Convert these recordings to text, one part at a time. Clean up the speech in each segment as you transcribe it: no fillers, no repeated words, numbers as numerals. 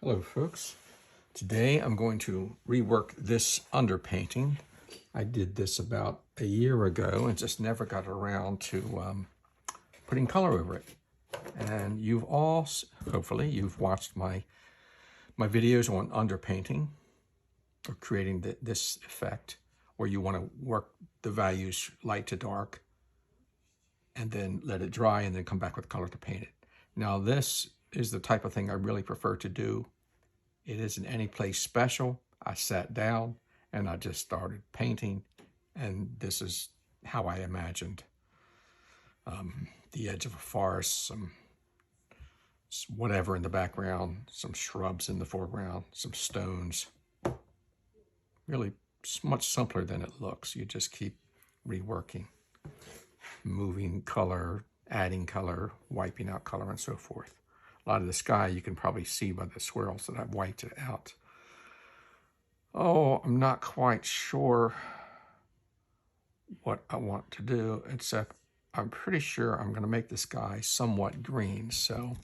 Hello folks, today I'm going to rework this underpainting. I did this about a year ago and just never got around to putting color over it. And you've all, hopefully, you've watched my videos on underpainting or creating this effect where you want to work the values light to dark and then let it dry and then come back with color to paint it. Now this is the type of thing I really prefer to do. It isn't any place special. I sat down and I just started painting, and this is how I imagined the edge of a forest, some whatever in the background, some shrubs in the foreground, some stones. Really much simpler than it looks. You just keep reworking, moving color, adding color, wiping out color, and so forth. A lot of the sky you can probably see by the swirls that I've wiped it out. Oh, I'm not quite sure what I want to do, except I'm pretty sure I'm going to make the sky somewhat green. So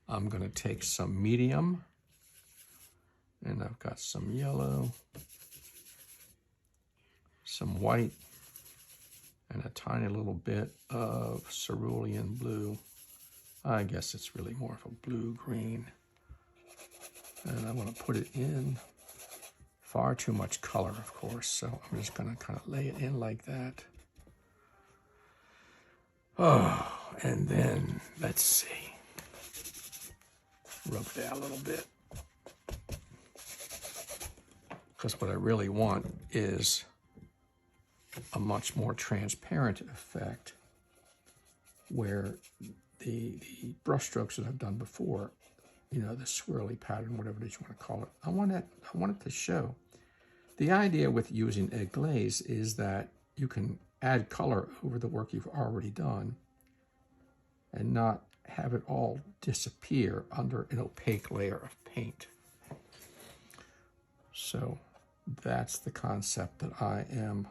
I'm going to take some medium, and I've got some yellow, some white, and a tiny little bit of cerulean blue. I guess it's really more of a blue-green. And I want to put it in. Far too much color, of course, so I'm just going to kind of lay it in like that. Oh, and then, let's see. Rub it out a little bit. Because what I really want is a much more transparent effect where the brush strokes that I've done before, you know, the swirly pattern, whatever it is you want to call it, I want it to show. The idea with using a glaze is that you can add color over the work you've already done and not have it all disappear under an opaque layer of paint. So that's the concept that I am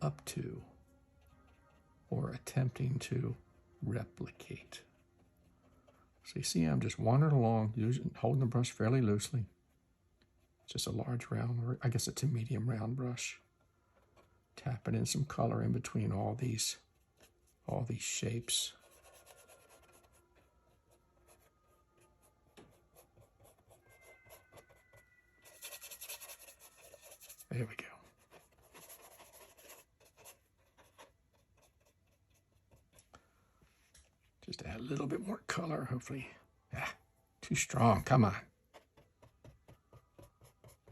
up to, or attempting to replicate. So you see, I'm just wandering along, holding the brush fairly loosely. Just a large round, or I guess it's a medium round brush. Tapping in some color in between all these shapes. There we go. Just add a little bit more color, hopefully. Ah, too strong, come on.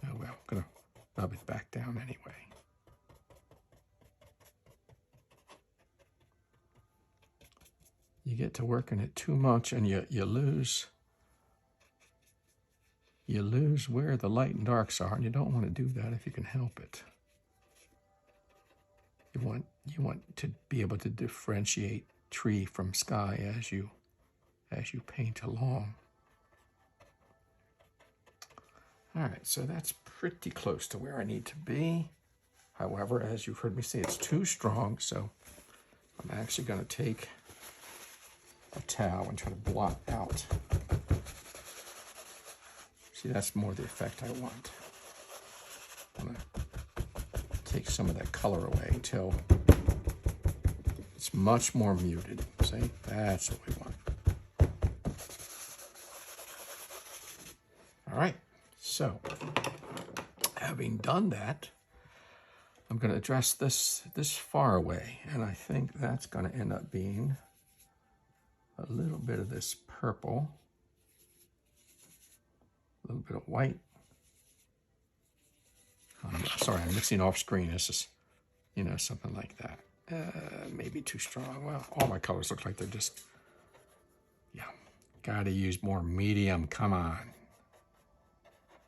Oh well, I'm gonna rub it back down anyway. You get to working it too much and you lose where the light and darks are, and you don't want to do that if you can help it. You want to be able to differentiate tree from sky as you paint along. All right, so that's pretty close to where I need to be. However, as you've heard me say, it's too strong, so I'm actually going to take a towel and try to blot out. See, that's more the effect I want. I'm going to take some of that color away until it's much more muted. See, that's what we want. All right, so having done that, I'm going to address this far away, and I think that's going to end up being a little bit of this purple, a little bit of white. Sorry, I'm mixing off screen. This is, you know, something like that. Maybe too strong. Well, all my colors look like they're just, yeah, gotta use more medium, come on.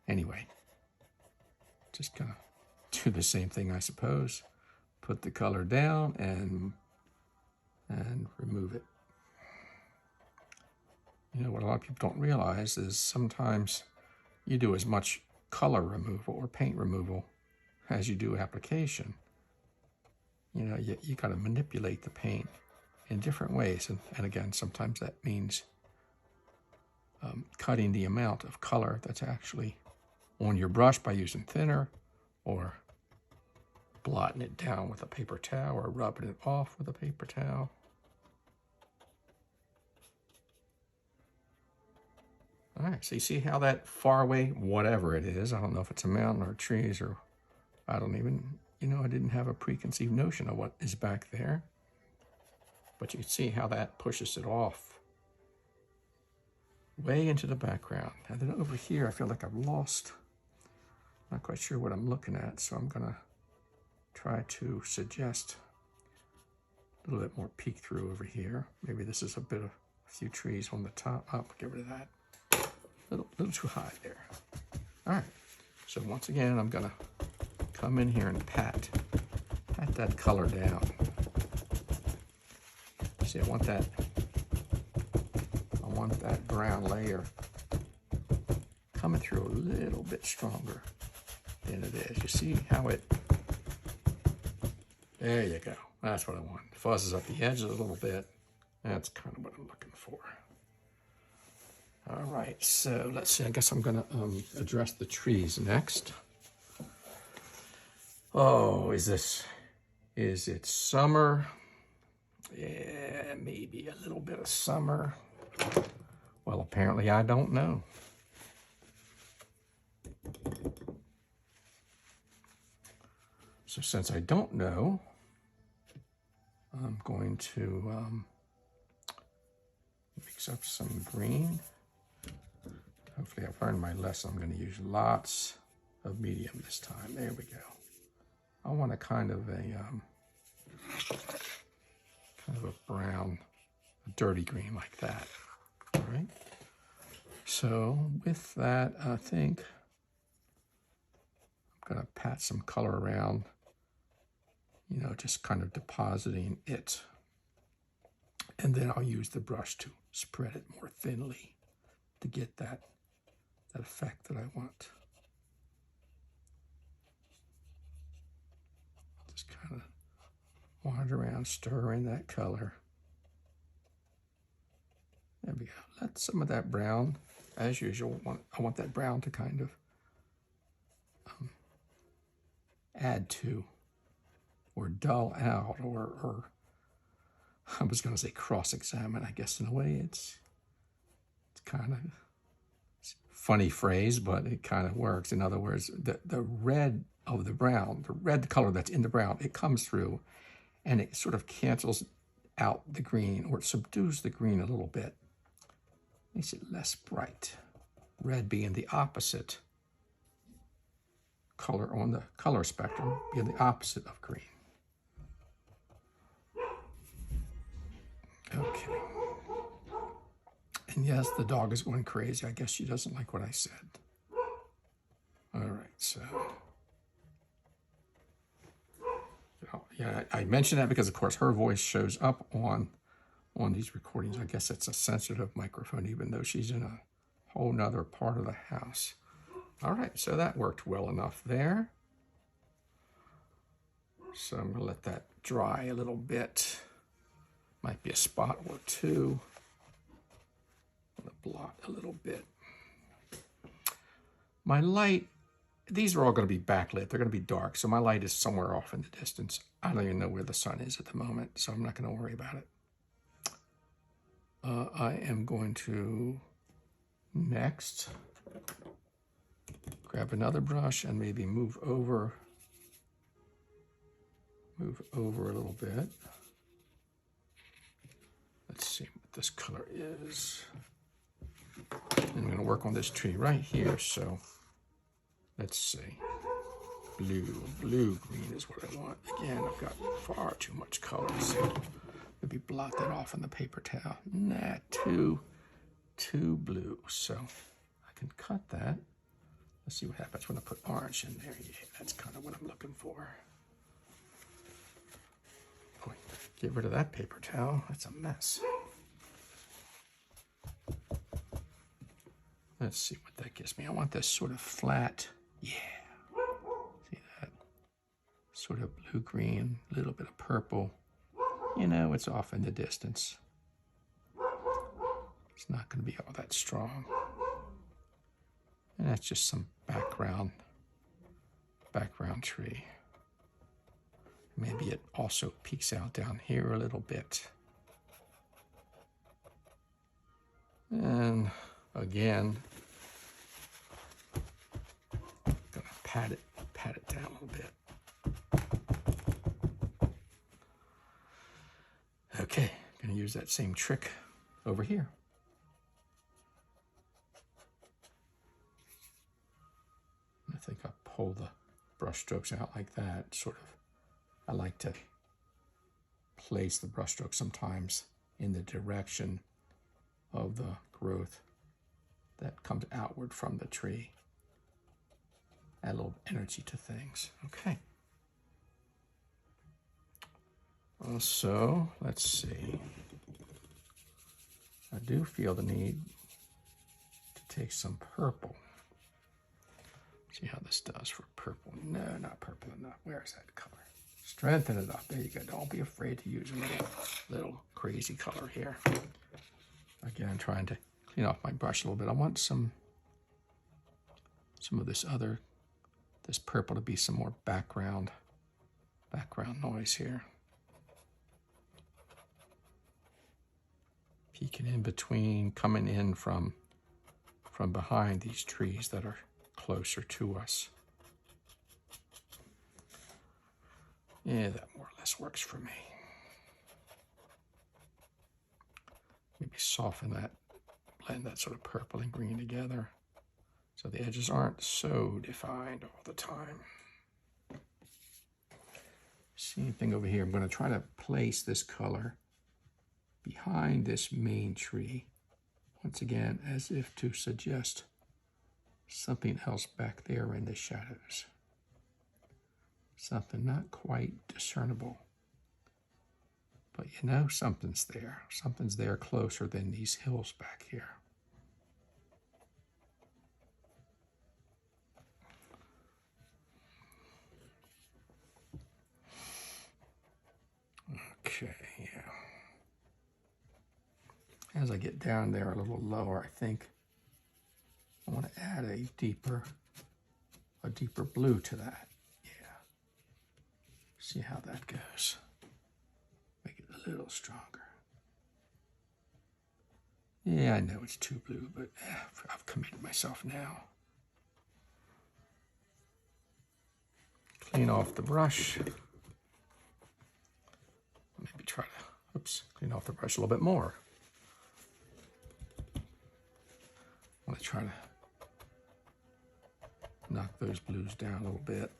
Anyway, just gonna do the same thing, I suppose. Put the color down and remove it. You know, what a lot of people don't realize is sometimes you do as much color removal or paint removal as you do application. You know, you got to manipulate the paint in different ways. And again, sometimes that means cutting the amount of color that's actually on your brush by using thinner, or blotting it down with a paper towel, or rubbing it off with a paper towel. All right, so you see how that far away, whatever it is, I don't know if it's a mountain or trees, or I don't even, I didn't have a preconceived notion of what is back there. But you can see how that pushes it off way into the background. And then over here, I feel like I've lost, not quite sure what I'm looking at, so I'm gonna try to suggest a little bit more peek through over here. Maybe this is a few trees on the top. Oh, get rid of that. Little too high there. All right, so once again, I'm gonna come in here and pat that color down. See, I want that brown layer coming through a little bit stronger than it is. You see how there you go. That's what I want. Fuzzes up the edges a little bit. That's kind of what I'm looking for. All right, so let's see. I guess I'm gonna address the trees next. Oh, is it summer? Yeah, maybe a little bit of summer. Well, apparently I don't know. So since I don't know, I'm going to mix up some green. Hopefully I've learned my lesson. I'm going to use lots of medium this time. There we go. I want a kind of a brown, dirty green like that. All right. So with that, I think I'm going to pat some color around, just kind of depositing it. And then I'll use the brush to spread it more thinly to get that effect that I want. Just kind of wander around, stirring that color. There we go. Let some of that brown, as usual, I want that brown to kind of add to, or dull out, or I was going to say cross-examine. I guess in a way it's kind of funny phrase, but it kind of works. In other words, the red of the brown, the red color that's in the brown, it comes through and it sort of cancels out the green, or it subdues the green a little bit, makes it less bright. Red being the opposite color on the color spectrum, being the opposite of green. Okay. And yes, the dog is going crazy. I guess she doesn't like what I said. All right, so. Yeah, I mentioned that because, of course, her voice shows up on these recordings. I guess it's a sensitive microphone, even though she's in a whole nother part of the house. All right, so that worked well enough there. So I'm gonna let that dry a little bit. Might be a spot or two. I'm gonna blot a little bit. My light, these are all gonna be backlit. They're gonna be dark, so my light is somewhere off in the distance. I don't even know where the sun is at the moment, so I'm not gonna worry about it. I am going to next grab another brush and maybe move over a little bit. Let's see what this color is. I'm going to work on this tree right here, so let's see. Blue green is what I want. Again, I've got far too much color, so maybe blot that off on the paper towel. Nah, too blue. So I can cut that. Let's see what happens when I put orange in there. Yeah, that's kind of what I'm looking for. Boy, get rid of that paper towel. That's a mess. Let's see what that gives me. I want this sort of flat. Yeah. See that? Sort of blue-green, a little bit of purple. It's off in the distance. It's not going to be all that strong. And that's just some background tree. Maybe it also peeks out down here a little bit. And again, gonna pat it down a little bit. Okay, gonna use that same trick over here. I think I'll pull the brush strokes out like that, sort of. I like to place the brush stroke sometimes in the direction of the growth that comes outward from the tree. Add a little energy to things. Okay. So let's see. I do feel the need to take some purple. See how this does for purple. No, not purple enough. Where is that color? Strengthen it up. There you go. Don't be afraid to use a little crazy color here. Again, I'm trying to clean off my brush a little bit. I want some of this purple to be some more background noise here. Peeking in between, coming in from behind these trees that are closer to us. Yeah, that more or less works for me. Maybe soften that, blend that sort of purple and green together so the edges aren't so defined all the time. Same thing over here. I'm going to try to place this color behind this main tree, once again, as if to suggest something else back there in the shadows. Something not quite discernible. But you know, something's there. Something's there closer than these hills back here. Okay, yeah. As I get down there a little lower, I think I want to add a deeper blue to that. Yeah. See how that goes. Make it a little stronger. Yeah, I know it's too blue, but I've committed myself now. Clean off the brush. Maybe try to, clean off the brush a little bit more. I want to try to knock those blues down a little bit.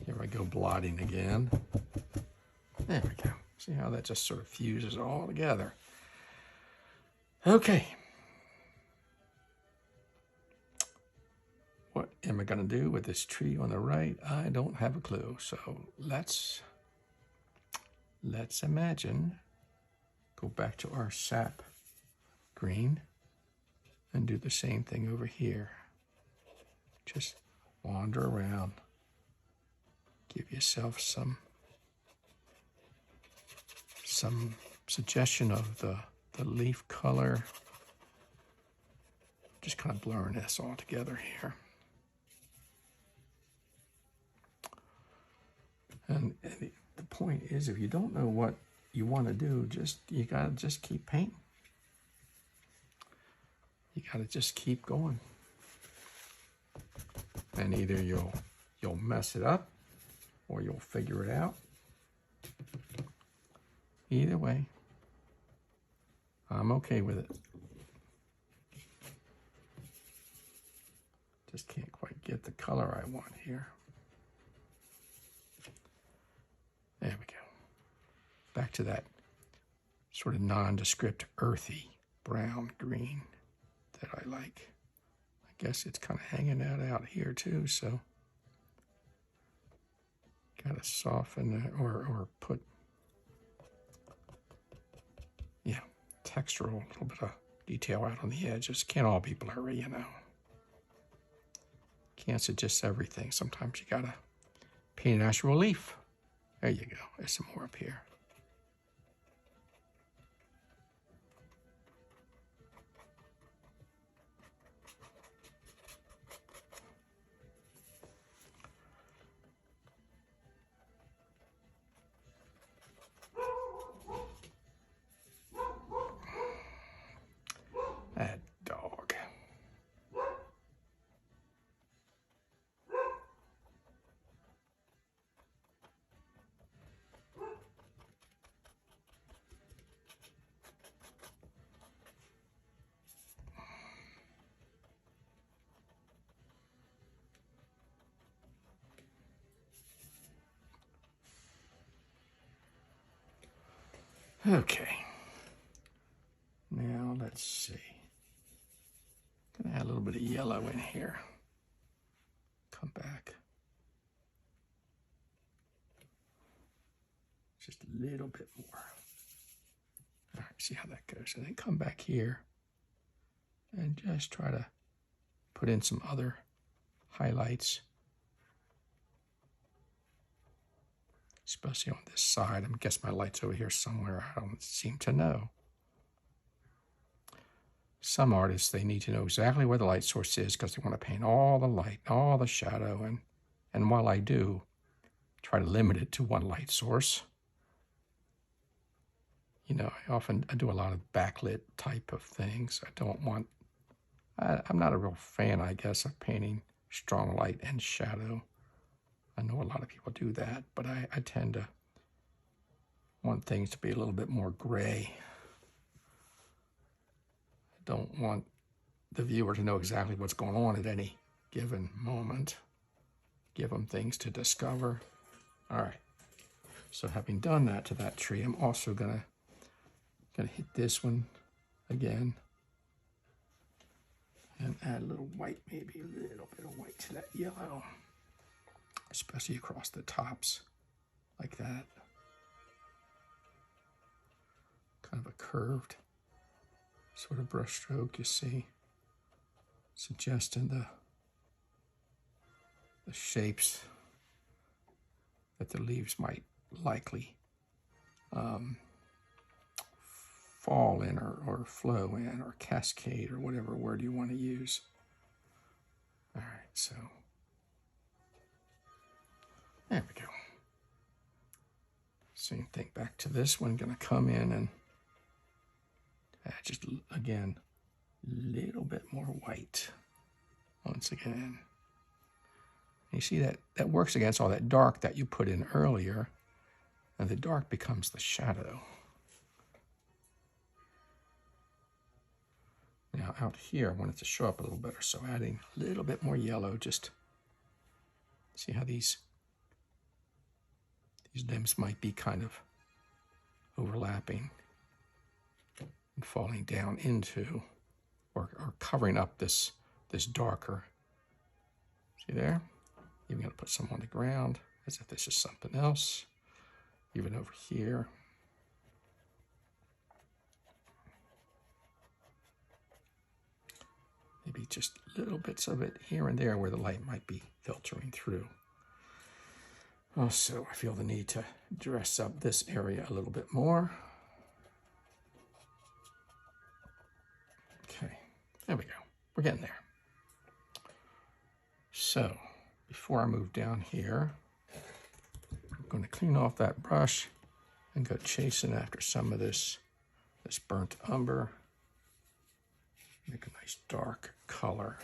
Here I go, blotting again. There we go. See how that just sort of fuses all together. Okay. What am I going to do with this tree on the right? I don't have a clue. So let's imagine, go back to our sap green and do the same thing over here. Just wander around. Give yourself some suggestion of the leaf color. Just kind of blurring this all together here. And the point is, if you don't know what you want to do, you gotta just keep painting. You gotta just keep going. And either you'll mess it up or you'll figure it out. Either way, I'm okay with it. Just can't quite get the color I want here. There we go. Back to that sort of nondescript, earthy brown green that I like. I guess it's kind of hanging out here too, so gotta soften that or put, yeah, textural, a little bit of detail out on the edges. Can't all be blurry, you know. Can't suggest everything. Sometimes you gotta paint an actual leaf. There you go. There's some more up here. Okay. Now let's see. Gonna add a little bit of yellow in here. Come back. Just a little bit more. All right, see how that goes. And then come back here and just try to put in some other highlights, especially on this side. I guess my light's over here somewhere. I don't seem to know. Some artists, they need to know exactly where the light source is because they want to paint all the light, all the shadow. And while I do try to limit it to one light source, you know, I do a lot of backlit type of things. I'm not a real fan, I guess, of painting strong light and shadow. I know a lot of people do that, but I tend to want things to be a little bit more gray. I don't want the viewer to know exactly what's going on at any given moment. Give them things to discover. All right. So having done that to that tree, I'm also gonna hit this one again and add a little white, maybe a little bit of white to that yellow, especially across the tops like that. Kind of a curved sort of brush stroke, you see, suggesting the shapes that the leaves might likely fall in or flow in or cascade or whatever word you want to use. All right, so there we go. Same thing back to this one. Going to come in and add just, again, a little bit more white once again. You see that works against all that dark that you put in earlier, and the dark becomes the shadow. Now out here, I want it to show up a little better, so adding a little bit more yellow, just see how these limbs might be kind of overlapping and falling down into or covering up this darker. See there? Even gonna put some on the ground as if this is something else. Even over here. Maybe just little bits of it here and there where the light might be filtering through. Also, I feel the need to dress up this area a little bit more. Okay, there we go. We're getting there. So, before I move down here, I'm going to clean off that brush and go chasing after some of this burnt umber. Make a nice dark color.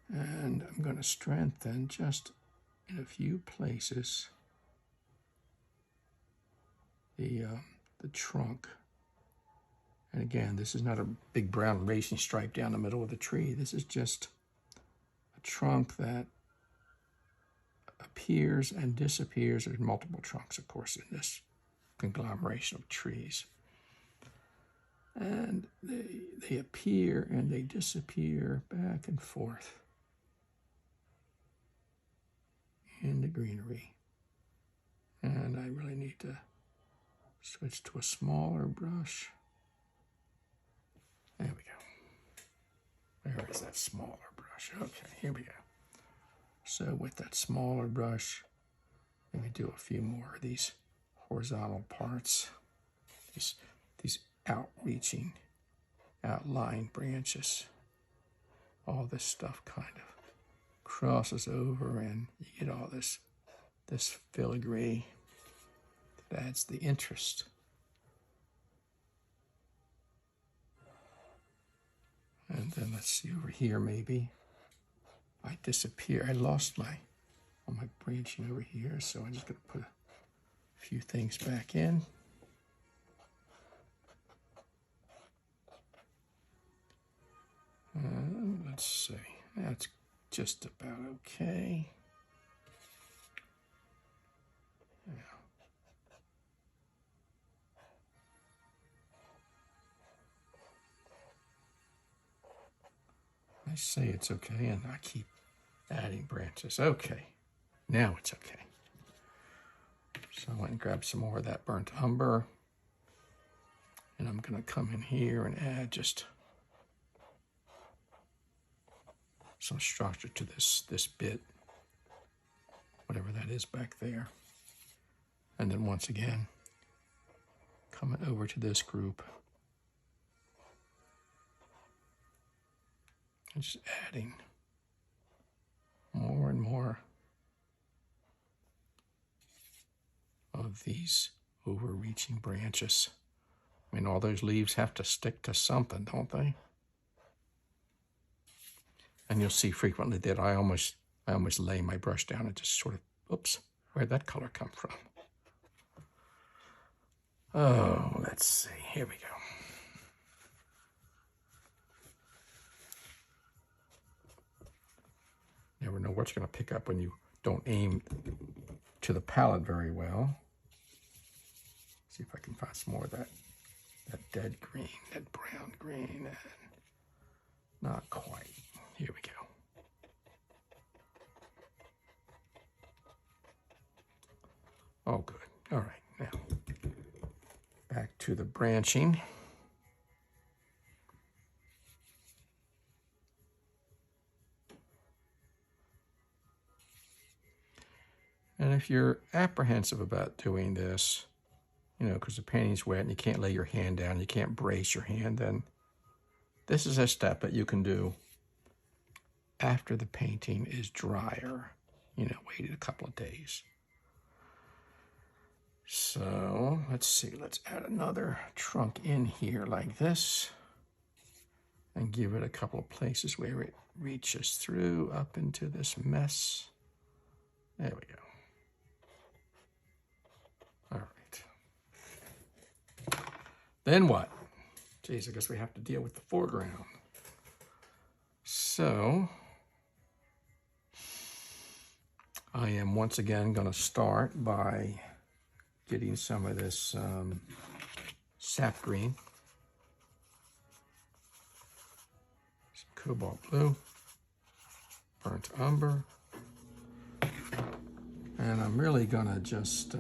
And I'm going to strengthen just in a few places the trunk. And again, this is not a big brown racing stripe down the middle of the tree. This is just a trunk that appears and disappears. There's multiple trunks, of course, in this conglomeration of trees. And they appear and they disappear back and forth in the greenery. And I really need to switch to a smaller brush. There we go. There is that smaller brush. Okay, here we go. So with that smaller brush, let me do a few more of these horizontal parts. These outreaching, outlying branches. All this stuff kind of crosses over and you get all this filigree that adds the interest. And then let's see over here maybe. I lost all my branching over here, so I'm just going to put a few things back in. Let's see, that's just about okay. Yeah. I say it's okay, and I keep adding branches. Okay, now it's okay. So I went and grabbed some more of that burnt umber, and I'm going to come in here and add just some structure to this bit, whatever that is back there. And then once again, coming over to this group and just adding more and more of these overreaching branches. I mean, all those leaves have to stick to something, don't they? And you'll see frequently that I almost lay my brush down and just sort of, oops, where'd that color come from? Oh, let's see, here we go. Never know what you're going to pick up when you don't aim to the palette very well. See if I can find some more of that dead green, that brown green. Not quite. Here we go. Oh, good. All right, now back to the branching. And if you're apprehensive about doing this, you know, because the painting's wet and you can't lay your hand down, you can't brace your hand, then this is a step that you can do after the painting is drier, you know, waited a couple of days. So let's see, let's add another trunk in here like this and give it a couple of places where it reaches through up into this mess. There we go. All right. Then what? Geez, I guess we have to deal with the foreground. So I am once again going to start by getting some of this sap green, some cobalt blue, burnt umber, and I'm really going to just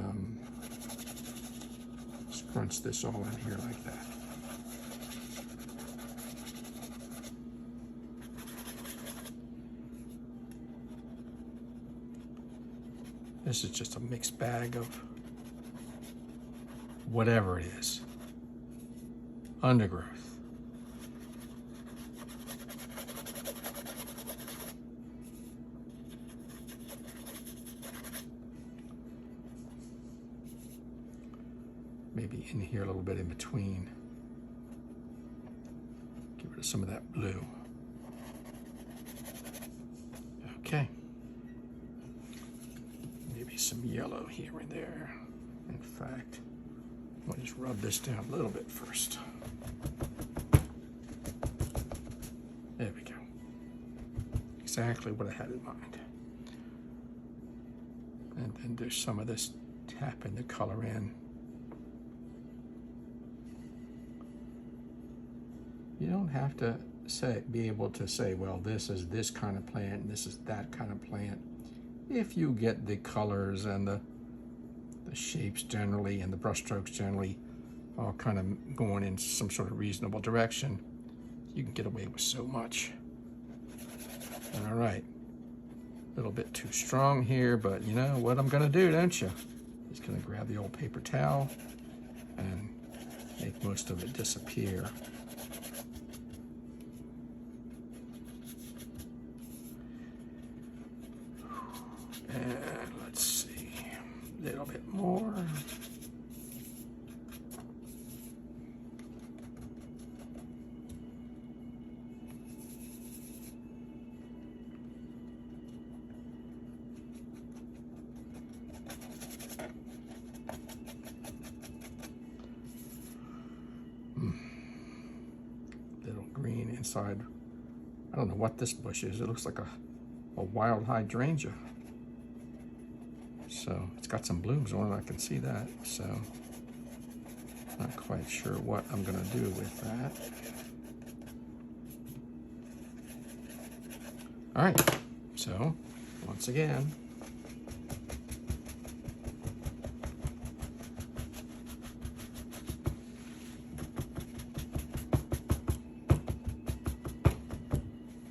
scrunch this all in here like that. This is just a mixed bag of whatever it is. Undergrowth. Maybe in here a little bit in between. Get rid of some of that blue. Okay. Maybe some yellow here and there. In fact, I'll just rub this down a little bit first. There we go. Exactly what I had in mind. And then there's some of this tapping the color in. You don't have to be able to say, well, this is this kind of plant and this is that kind of plant. If you get the colors and the shapes generally and the brush strokes generally all kind of going in some sort of reasonable direction, you can get away with so much. All right, a little bit too strong here, but you know what I'm gonna do, don't you? Just gonna grab the old paper towel and make most of it disappear. And let's see, a little bit more. Little green inside. I don't know what this bush is. It looks like a wild hydrangea. So it's got some blooms on it, I can see that. So not quite sure what I'm gonna do with that. All right, so once again,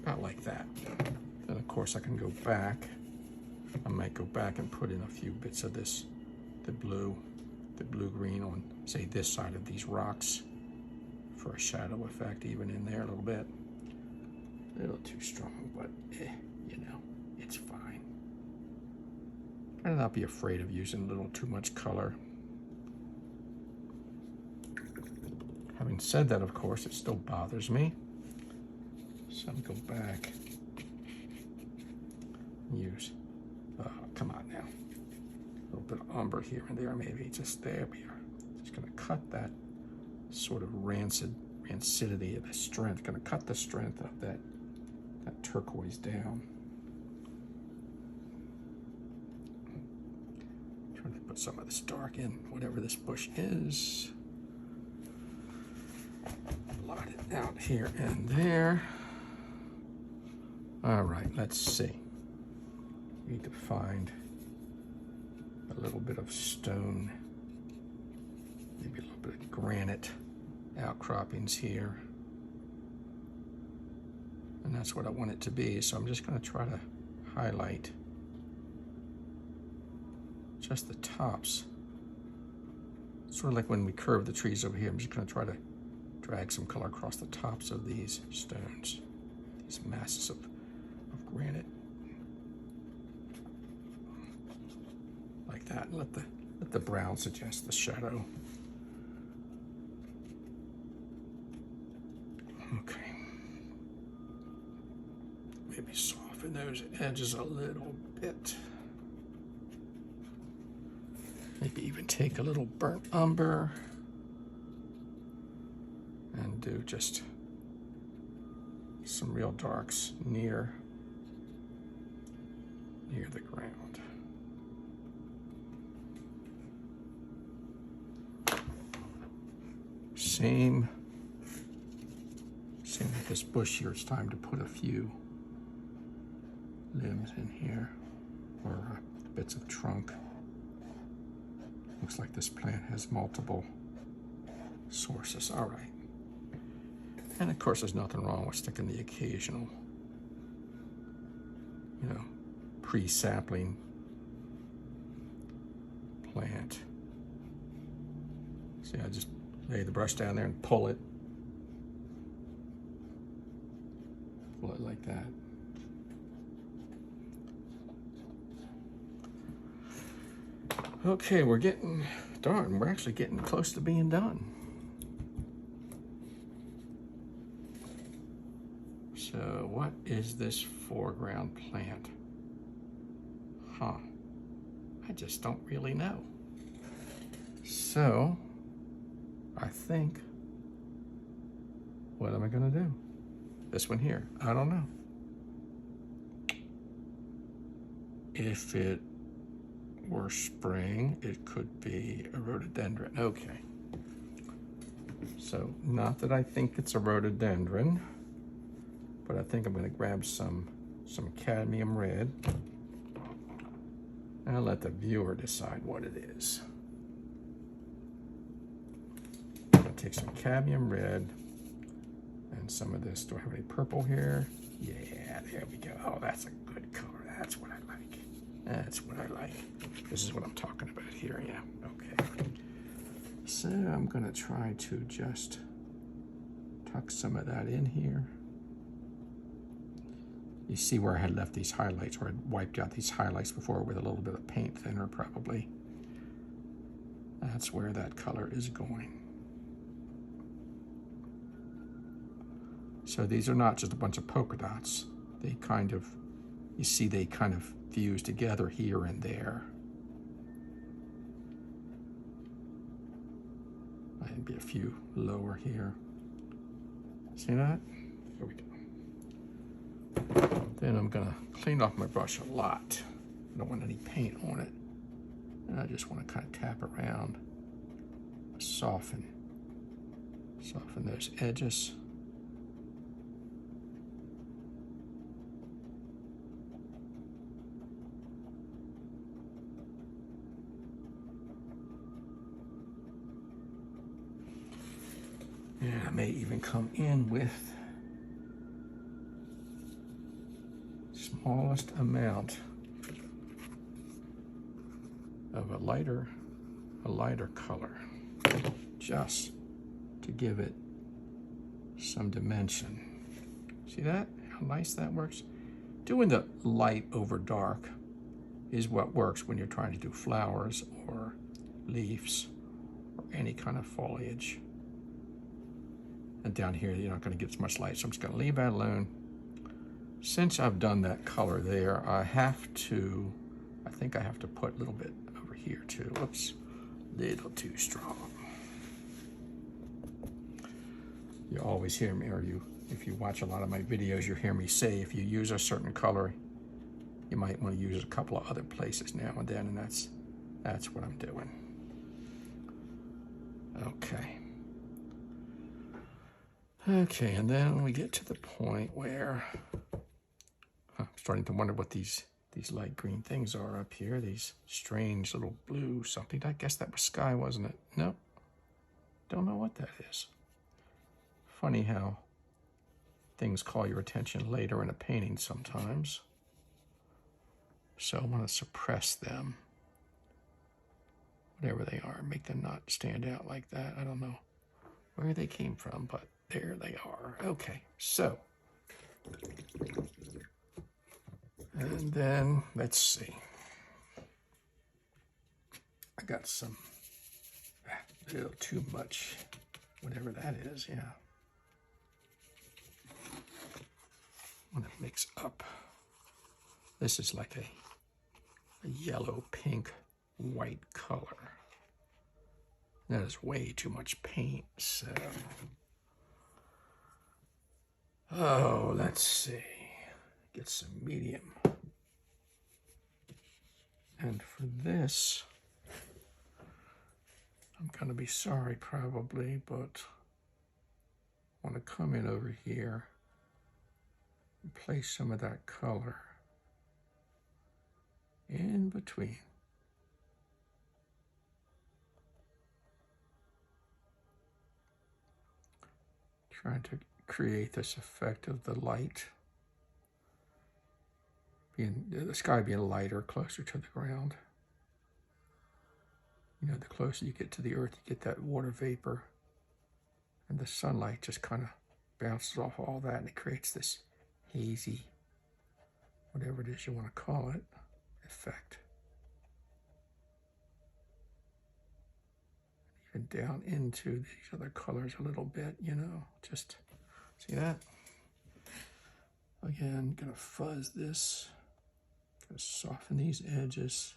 about like that. Then of course I can go back. I might go back and put in a few bits of this, the blue-green on, say, this side of these rocks for a shadow effect, even in there a little bit. A little too strong, but you know, it's fine. Try not be afraid of using a little too much color. Having said that, of course, it still bothers me. So I'm going to go back and use, come on now, a little bit of umber here and there, maybe just there we are. Just going to cut that sort of rancidity of the strength, going to cut the strength of that turquoise down. Trying to put some of this dark in, whatever this bush is. Blot it out here and there. All right, let's see. We need to find a little bit of stone, maybe a little bit of granite outcroppings here. And that's what I want it to be. So I'm just going to try to highlight just the tops. Sort of like when we curve the trees over here, I'm just going to try to drag some color across the tops of these stones, these masses of granite. Like that. And let the brown suggest the shadow. Okay. Maybe soften those edges a little bit. Maybe even take a little burnt umber and do just some real darks near the ground. Same with this bush here. It's time to put a few limbs in here, or bits of trunk. Looks like this plant has multiple sources. All right. And of course, there's nothing wrong with sticking the occasional, you know, pre-sapling plant. See, I just lay the brush down there and pull it. Pull it like that. Okay, we're actually getting close to being done. So what is this foreground plant? Huh, I just don't really know. So I think, what am I gonna do? This one here, I don't know. If it were spring, it could be a rhododendron. Okay. So not that I think it's a rhododendron, but I think I'm going to grab some cadmium red and I'll let the viewer decide what it is. I'm going to take some cadmium red and some of this. Do I have any purple here? Yeah, there we go. Oh, that's a good color. That's what I like. That's what I like. This is what I'm talking about here, yeah. Okay. So I'm going to try to just tuck some of that in here. You see where I had left these highlights, where I'd wiped out these highlights before with a little bit of paint thinner, probably. That's where that color is going. So these are not just a bunch of polka dots. They kind of, you see they kind of fuse together here and there. Might be a few lower here. See that? There we go. Then I'm gonna clean off my brush a lot. I don't want any paint on it. And I just want to kind of tap around, soften those edges. I may even come in with smallest amount of a lighter color, just to give it some dimension. See that? How nice that works? Doing the light over dark is what works when you're trying to do flowers or leaves or any kind of foliage. And down here, you're not going to get as much light, so I'm just going to leave that alone. Since I've done that color there, I think I have to put a little bit over here too. Whoops, a little too strong. You always hear me, or if you watch a lot of my videos, you hear me say if you use a certain color, you might want to use a couple of other places now and then, and that's what I'm doing. Okay, and then we get to the point where I'm starting to wonder what these light green things are up here, these strange little blue something. I guess that was sky, wasn't it? No, don't know what that is. Funny how things call your attention later in a painting sometimes. So I want to suppress them, whatever they are, make them not stand out like that. I don't know where they came from, but there they are. Okay, so, and then let's see. I got some, a little too much, whatever that is, yeah. I want to mix up. This is like a yellow, pink, white color. That is way too much paint, so. Oh, let's see. Get some medium. And for this, I'm gonna be sorry probably, but I want to come in over here and place some of that color in between. Trying to create this effect of the light the sky being lighter, closer to the ground. You know, the closer you get to the earth, you get that water vapor, and the sunlight just kind of bounces off all that, and it creates this hazy, whatever it is you want to call it, effect. Even down into these other colors a little bit, you know, just see that? Again, gonna fuzz this, gonna soften these edges.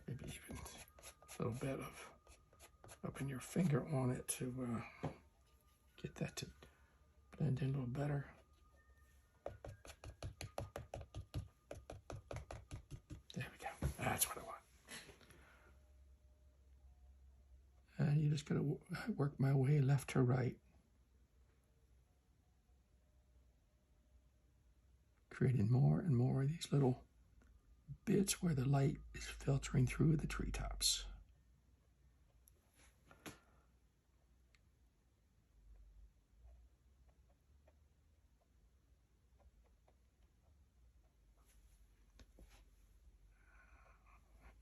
Maybe even a little bit of rubbing your finger on it to get that to blend in a little better. There we go. That's what I want. And you're just going to work my way left to right, creating more and more of these little bits where the light is filtering through the treetops.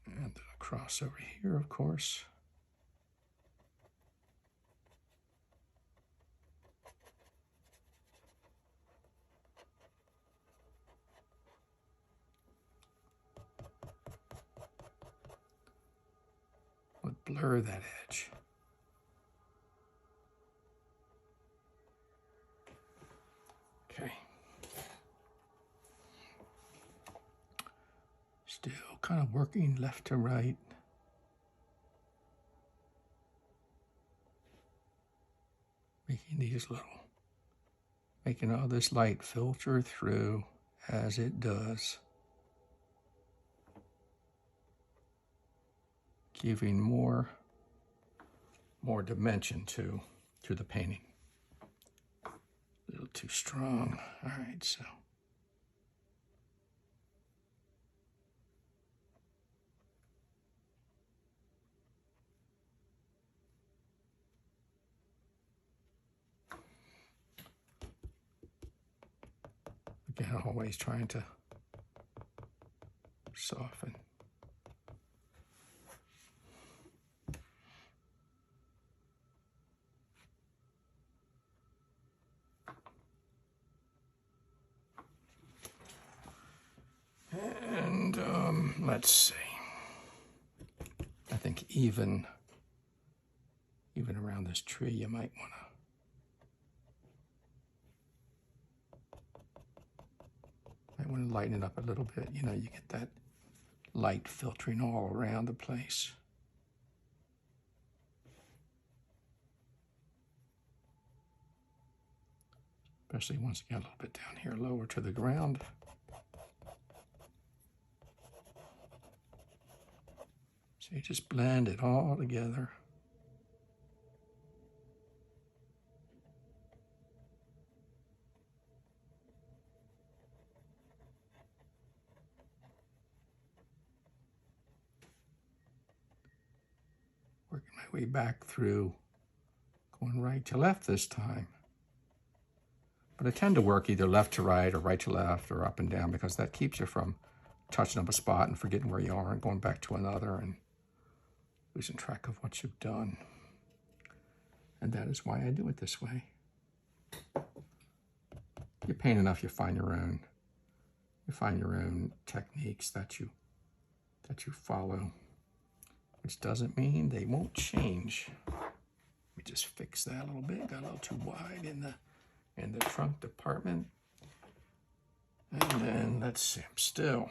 And then across over here, of course. Would blur that edge. Okay. Still kind of working left to right. Making all this light filter through as it does. Giving more dimension to the painting. A little too strong. All right, so. Again, always trying to soften. And let's see. I think even around this tree, you might want to lighten it up a little bit. You know, you get that light filtering all around the place. Especially once again a little bit down here, lower to the ground. So you just blend it all together. Working my way back through, going right to left this time. But I tend to work either left to right or right to left or up and down because that keeps you from touching up a spot and forgetting where you are and going back to another and losing track of what you've done. And that is why I do it this way. You paint enough, you find your own. You find your own techniques that you follow, which doesn't mean they won't change. Let me just fix that a little bit. Got a little too wide in the trunk department. And then let's see, I'm still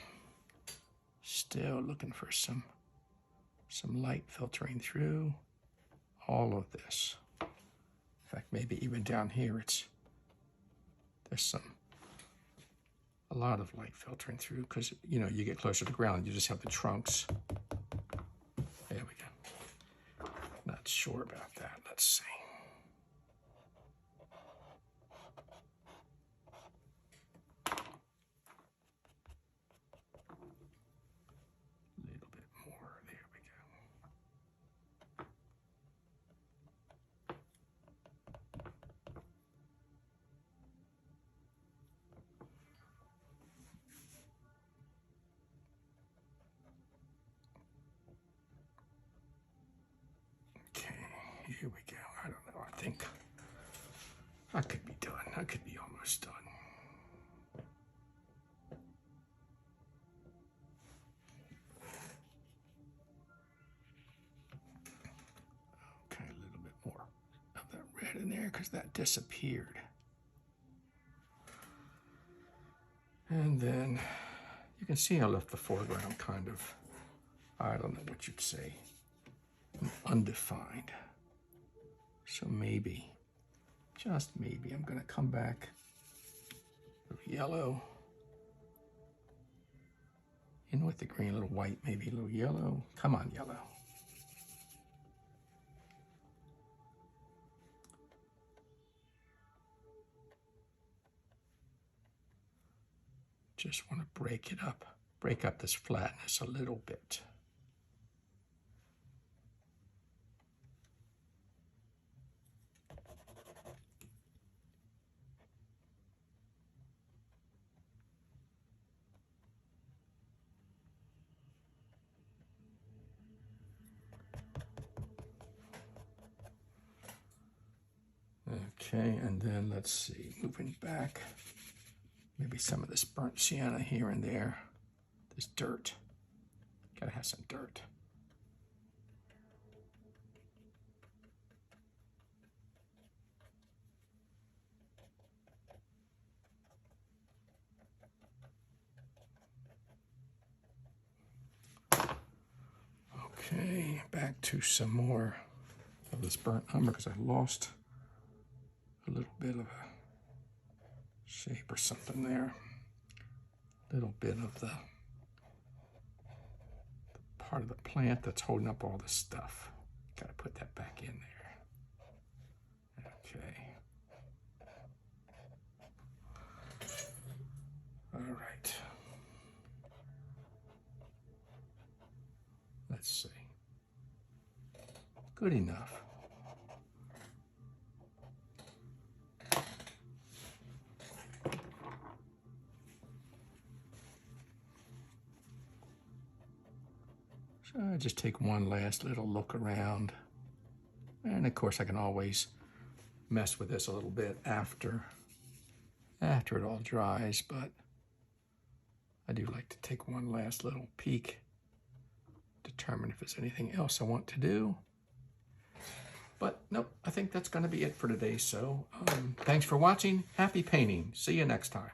looking for some light filtering through all of this. In fact, maybe even down here there's a lot of light filtering through because, you know, you get closer to the ground, you just have the trunks. There we go. Not sure about that. Let's see. A little bit more. There we go. Okay, here we go. I don't know. I think I could be done. I could be almost done. Okay, a little bit more of that red in there because that disappeared. And then you can see I left the foreground kind of, I don't know what you'd say, undefined. So maybe, just maybe, I'm going to come back with yellow, in with the green, a little white, maybe a little yellow. Come on, yellow. Just want to break it up, break up this flatness a little bit. Okay, and then let's see, moving back, maybe some of this burnt sienna here and there, this dirt. Gotta have some dirt. Okay, back to some more of this burnt umber because I lost a little bit of a shape or something there. A little bit of the part of the plant that's holding up all this stuff. Got to put that back in there. Okay. All right. Let's see. Good enough. So just take one last little look around. And of course I can always mess with this a little bit after it all dries, but I do like to take one last little peek, determine if there's anything else I want to do. But nope, I think that's going to be it for today. So thanks for watching. Happy painting. See you next time.